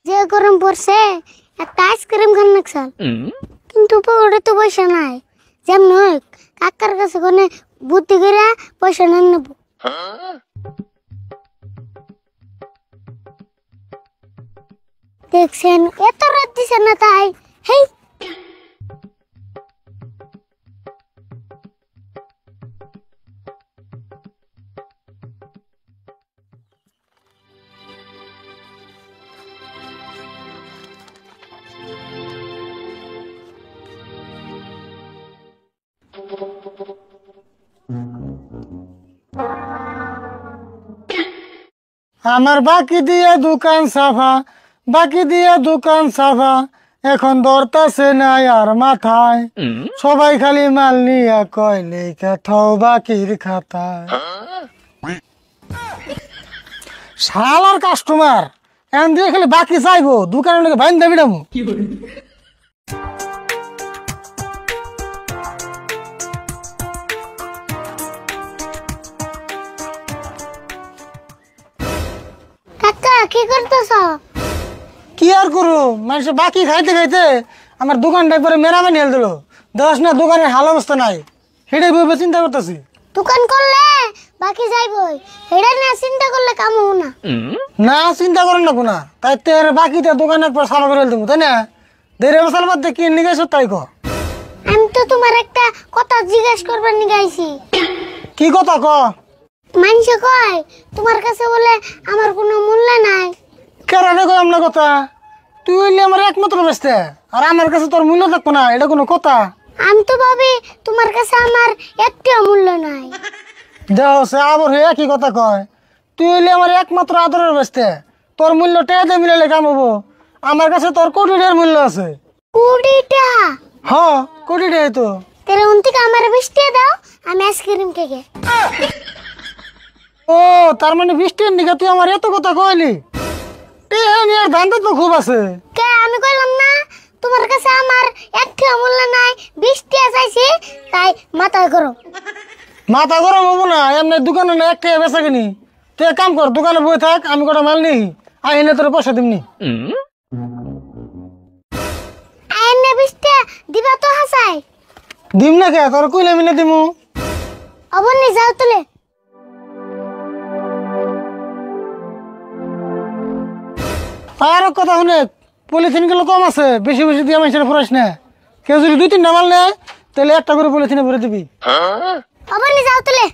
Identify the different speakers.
Speaker 1: যে গরম পড়ছে একটা আইসক্রিম খান নাকছাল কিন্তু পকেটে তো পয়সা নাই যেমন হোক কাকার কাছে কোনে বুদ্ধি করে পয়সা না নেব দেখছেন এত রাত দিছে না তাই হেই
Speaker 2: আমার বাকি দিয়ে দোকান সাফা বাকি দিয়ে দোকান সাফা এখন ধরতাছে না আর মাথায় সবাই খালি মাল নিয়ে কয় লেখা থাও বাকির খাতায় শালার কাস্টমার এখন দিয়ে খালি বাকি চাইবো দোকানের লোকে বাইন দাবি নামো
Speaker 1: কাকা কি করতেছ
Speaker 2: কি আর করু মানুষ বাকি খাইতে খাইতে আমার দোকানটা একবারে মেরামানি হেল দিল দশ না দোকানের হাল অবস্থা নাই সেটাই ভেবে চিন্তা করতেছি
Speaker 1: দোকান করলে বাকি যাইবই হেডা না চিন্তা করলে কাম হবো না
Speaker 2: না চিন্তা করেন না কোনা তাই তের বাকিতে দোকানে একবার সাফা করে দেবো তাই না দেড় বছর মধ্যে কি নিয়ে গেছো তাই কো
Speaker 1: আমি তো তোমার একটা কথা জিজ্ঞেস করবার নিয়ে গাইছি
Speaker 2: কি কথা ক
Speaker 1: মানুষ কয় তোমার কাছে বলে আমার কোনো মূল্য নাই
Speaker 2: কেরানে কই আমরা কথা তুই হইলে আমার একমাত্র বেসতে আর আমার কাছে তোর মূল্য থাকবো না এটা কোনো কথা
Speaker 1: আমি তো ভাবি তোমার কাছে আমার একটিও মূল্য নাই
Speaker 2: দেহ সে আবার হয়ে কি কথা কয় তুই হইলে আমার একমাত্র আদরের বেসতে তোর মূল্য টেয়াতে মিলালে কাম হবো আমার কাছে তোর কোটি টাকার মূল্য আছে
Speaker 1: কুড়িটা
Speaker 2: হ্যাঁ কোটি টাকা তো
Speaker 1: তেরে উনতিকে আমার 20 টাকা দাও আমি আইসক্রিম খেয়ে
Speaker 2: ও তার মানে 20 টাকার নিকা তুই আমার এত কথা কইলি টেহা নিয়ে ধান্দা তো খুব আছে
Speaker 1: কে আমি কইলাম না তোমার কাছে আমার একটিও মূল্য নাই 20 টাকা চাইছি তাই মাথা করো
Speaker 2: মাথা গরম হবো না এমনি দোকানে না এক টাকা বেচা কিনি তুই এক কাম কর দোকানে বই থাক আমি কটা মাল নিই আইনে তোর পয়সা দিমনি
Speaker 1: আইনে 20 টাকা দিবা তো হাসাই
Speaker 2: দিম না কে তোর কইলে আমি না দিমু
Speaker 1: অবনি যাও তুলে
Speaker 2: আর কথা শুনে পলিথিন গুলো কম আছে বেশি বেশি দিয়ে মানুষের ফুরাইস না কেউ যদি 2-3টা মাল নেয় তাহলে একটা করে পলিথিনে ভরে দিবি
Speaker 1: অবনি যাও তুলে